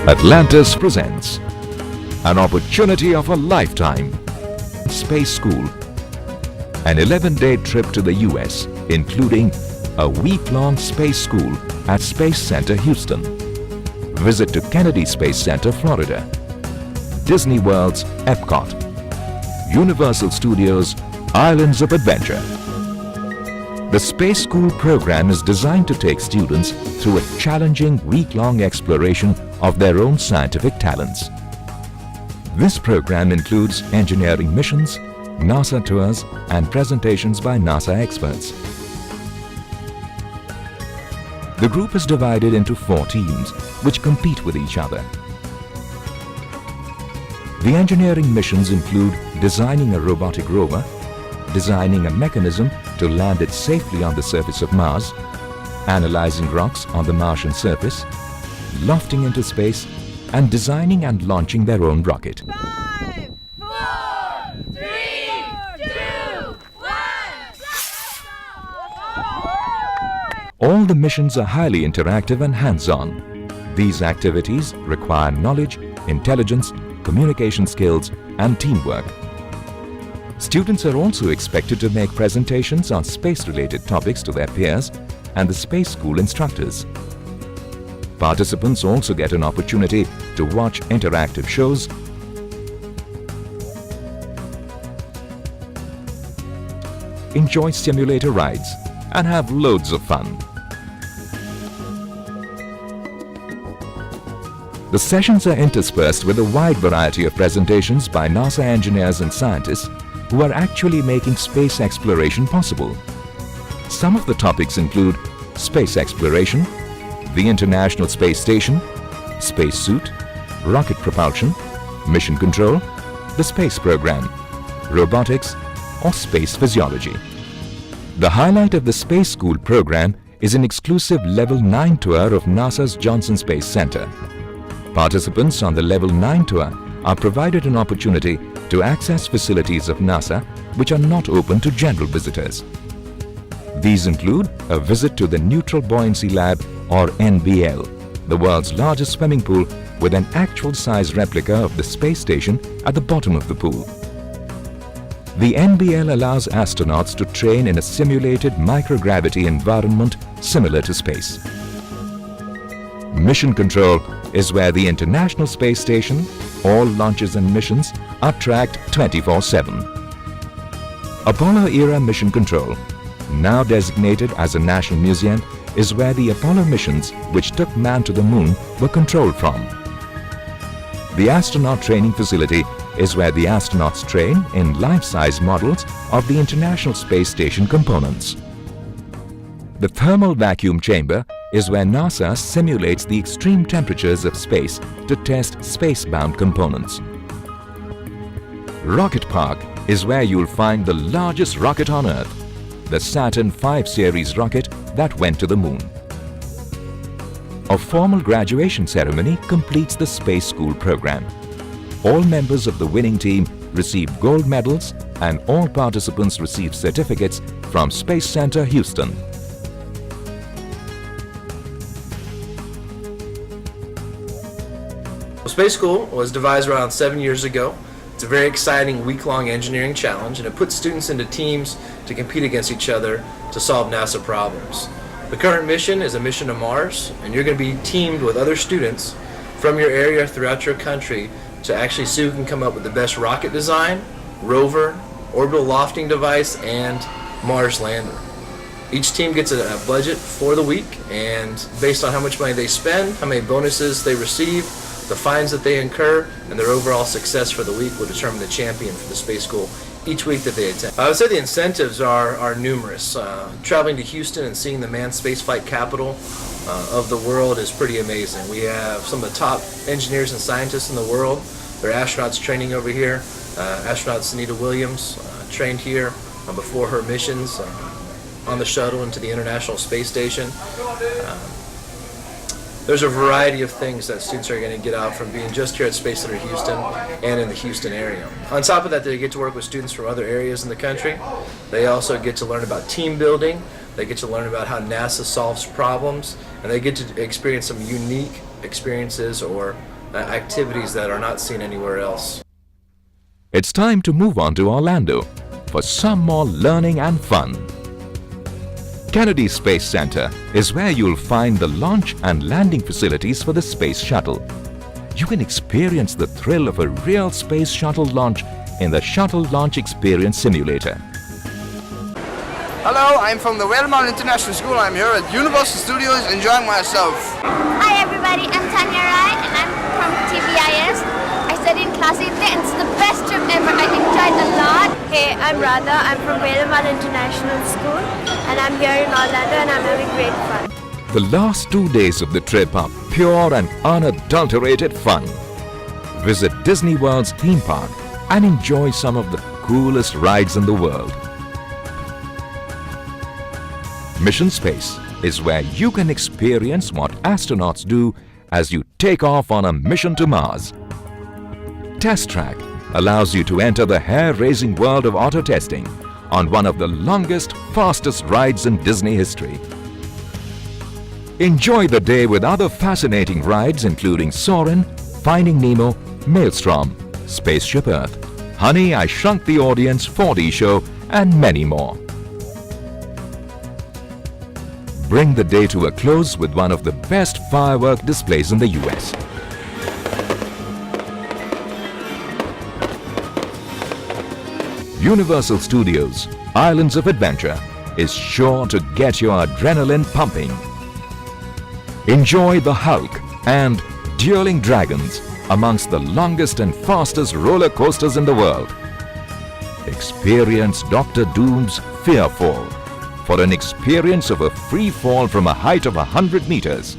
Atlantis presents an opportunity of a lifetime. Space School. An 11-day trip to the US, including a week-long space school at Space Center Houston. Visit to Kennedy Space Center, Florida. Disney World's Epcot. Universal Studios' Islands of Adventure. The Space School program is designed to take students through a challenging week-long exploration of their own scientific talents. This program includes engineering missions, NASA tours, and presentations by NASA experts. The group is divided into 4 teams, which compete with each other. The engineering missions include designing a robotic rover, designing a mechanism to land it safely on the surface of Mars, analyzing rocks on the Martian surface, lofting into space, and designing and launching their own rocket. 5, 4, 3, 2, 1. All the missions are highly interactive and hands-on. These activities require knowledge, intelligence, communication skills, and teamwork. Students are also expected to make presentations on space-related topics to their peers and the Space School instructors. Participants also get an opportunity to watch interactive shows, enjoy simulator rides, and have loads of fun. The sessions are interspersed with a wide variety of presentations by NASA engineers and scientists who are actually making space exploration possible. Some of the topics include space exploration, the International Space Station, spacesuit, rocket propulsion, mission control, the space program, robotics, or space physiology. The highlight of the Space School program is an exclusive Level 9 tour of NASA's Johnson Space Center. Participants on the Level 9 tour are provided an opportunity to access facilities of NASA which are not open to general visitors. These include a visit to the Neutral Buoyancy Lab, or NBL, the world's largest swimming pool with an actual size replica of the space station at the bottom of the pool. The NBL allows astronauts to train in a simulated microgravity environment similar to space. Mission Control is where the International Space Station, all launches and missions are tracked 24/7. Apollo-era Mission Control, now designated as a national museum, is where the Apollo missions which took man to the moon were controlled from. The astronaut training facility is where the astronauts train in life-size models of the International Space Station components. The thermal vacuum chamber is where NASA simulates the extreme temperatures of space to test space-bound components. Rocket Park is where you'll find the largest rocket on Earth, the Saturn V series rocket that went to the moon. A formal graduation ceremony completes the Space School program. All members of the winning team receive gold medals and all participants receive certificates from Space Center Houston. Space School was devised around 7 years ago. It's a very exciting week-long engineering challenge, and it puts students into teams to compete against each other to solve NASA problems. The current mission is a mission to Mars, and you're going to be teamed with other students from your area throughout your country to actually see who can come up with the best rocket design, rover, orbital lofting device, and Mars lander. Each team gets a budget for the week, and based on how much money they spend, how many bonuses they receive, the fines that they incur, and their overall success for the week will determine the champion for the Space School each week that they attend. I would say the incentives are numerous. Traveling to Houston and seeing the manned spaceflight capital of the world is pretty amazing. We have some of the top engineers and scientists in the world. There are astronauts training over here. Astronaut Sunita Williams trained here before her missions on the shuttle into the International Space Station. There's a variety of things that students are going to get out from being just here at Space Center Houston and in the Houston area. On top of that, they get to work with students from other areas in the country. They also get to learn about team building. They get to learn about how NASA solves problems, and they get to experience some unique experiences or activities that are not seen anywhere else. It's time to move on to Orlando for some more learning and fun. Kennedy Space Center is where you'll find the launch and landing facilities for the Space Shuttle. You can experience the thrill of a real Space Shuttle launch in the Shuttle Launch Experience Simulator. Hello, I'm from the Wellmount International School. I'm here at Universal Studios enjoying myself. Hi everybody, I'm Tanya Rai and I'm from TBIS. I study in Class 8 and it's the best trip ever. I enjoyed a lot. Hey, I'm Radha. I'm from Wellmount International School and I'm here in Orlando and I'm having great fun. The last 2 days of the trip are pure and unadulterated fun. Visit Disney World's theme park and enjoy some of the coolest rides in the world. Mission Space is where you can experience what astronauts do as you take off on a mission to Mars. Test Track allows you to enter the hair-raising world of auto testing on one of the longest, fastest rides in Disney history. Enjoy the day with other fascinating rides including Soarin', Finding Nemo, Maelstrom, Spaceship Earth, Honey, I Shrunk the Audience 4D Show and many more. Bring the day to a close with one of the best firework displays in the US. Universal Studios Islands of Adventure is sure to get your adrenaline pumping. Enjoy the Hulk and Dueling Dragons amongst the longest and fastest roller coasters in the world. Experience Dr. Doom's Fearfall for an experience of a free fall from a height of 100 meters.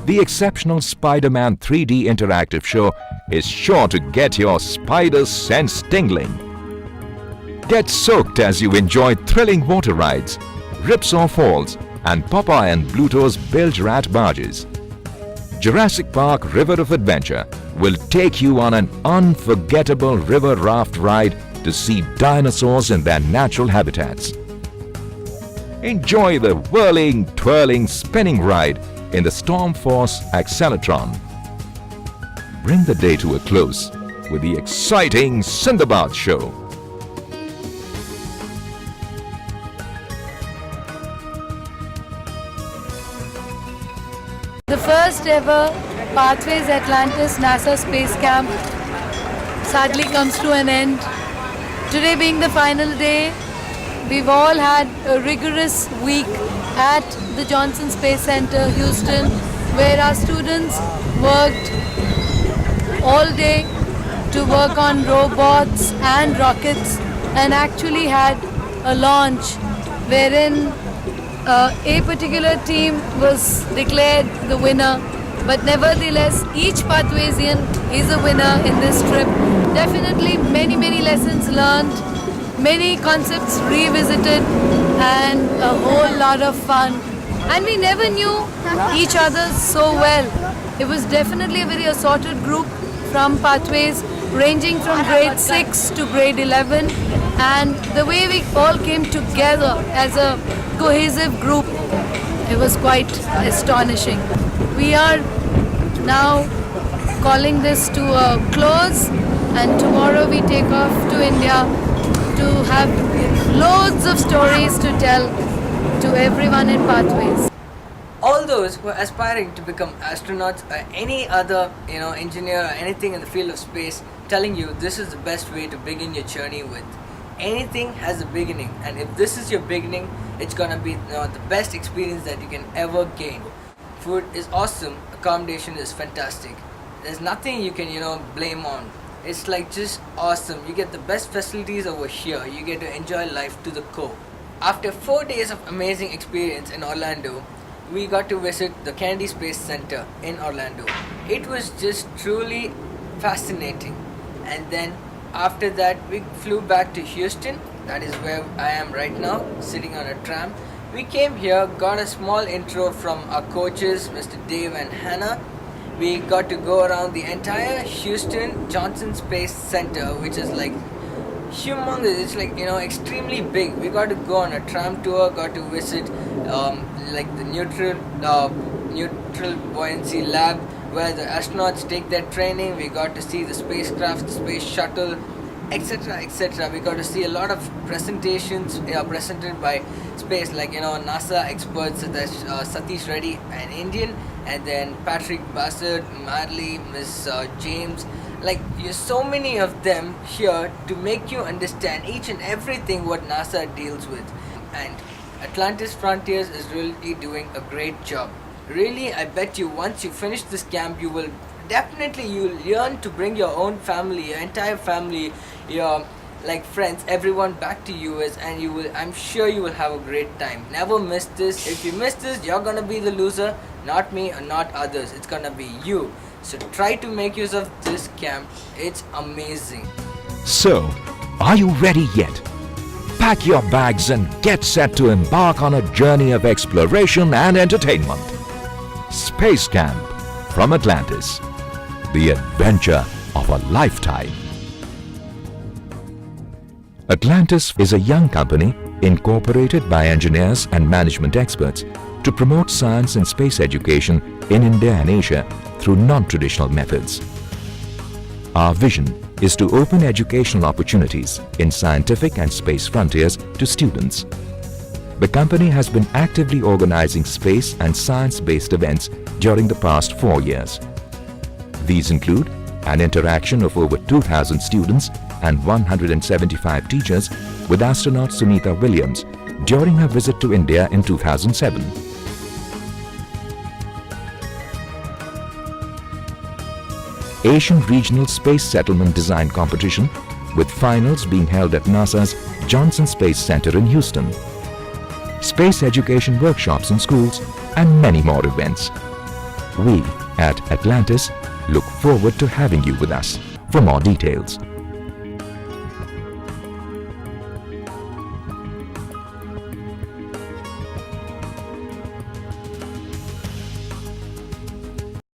The exceptional Spider-Man 3D interactive show is sure to get your spider sense tingling. Get soaked as you enjoy thrilling water rides, Ripsaw Falls and Popeye and Bluto's Bilge Rat barges. Jurassic Park River of Adventure will take you on an unforgettable river raft ride to see dinosaurs in their natural habitats. Enjoy the whirling, twirling, spinning ride in the Storm Force Acceleratron. Bring the day to a close with the exciting Sindbad Show. The first ever Pathways Atlantis NASA Space Camp sadly comes to an end. Today being the final day, we've all had a rigorous week at the Johnson Space Center, Houston, where our students worked all day to work on robots and rockets and actually had a launch wherein a particular team was declared the winner, but nevertheless each Pathwaysian is a winner in this trip. Definitely many lessons learned, many concepts revisited and a whole lot of fun. And we never knew each other so well. It was definitely a very assorted group from Pathways ranging from grade 6 to grade 11, and the way we all came together as a cohesive group, it was quite astonishing. We are now calling this to a close, and tomorrow we take off to India to have loads of stories to tell to everyone in Pathways. All those who are aspiring to become astronauts or any other engineer or anything in the field of space, telling you this is the best way to begin your journey with. Anything has a beginning, and if this is your beginning, it's gonna be the best experience that you can ever gain. Food is awesome, accommodation is fantastic. There's nothing you can blame on. It's like just awesome. You get the best facilities over here. You get to enjoy life to the core. After 4 days of amazing experience in Orlando, we got to visit the Kennedy Space Center in Orlando. It was just truly fascinating. And then after that, we flew back to Houston. That is where I am right now, sitting on a tram. We came here, got a small intro from our coaches, Mr. Dave and Hannah. We got to go around the entire Houston Johnson Space Center, which is like humongous. It's like extremely big. We got to go on a tram tour, got to visit like the neutral buoyancy lab, where the astronauts take their training. We got to see the spacecraft, the space shuttle, etc., etc. We got to see a lot of presentations presented by space, like NASA experts such as Satish Reddy, an Indian, and then Patrick Bassett, Marley, Miss James. Like, there's so many of them here to make you understand each and everything what NASA deals with. And Atlantis Frontiers is really doing a great job. Really, I bet you once you finish this camp, you will learn to bring your own family, your entire family, your friends, everyone back to US, and I'm sure you will have a great time. Never miss this. If you miss this, you're gonna be the loser, not me or not others. It's gonna be you. So try to make use of this camp. It's amazing. So, are you ready yet? Pack your bags and get set to embark on a journey of exploration and entertainment. Space Camp from Atlantis. The adventure of a lifetime. Atlantis is a young company incorporated by engineers and management experts to promote science and space education in India and Asia through non-traditional methods. Our vision is to open educational opportunities in scientific and space frontiers to students. The company has been actively organizing space and science-based events during the past 4 years. These include an interaction of over 2,000 students and 175 teachers with astronaut Sunita Williams during her visit to India in 2007. Asian Regional Space Settlement Design Competition, with finals being held at NASA's Johnson Space Center in Houston. Space education workshops in schools and many more events. We at Atlantis look forward to having you with us. For more details,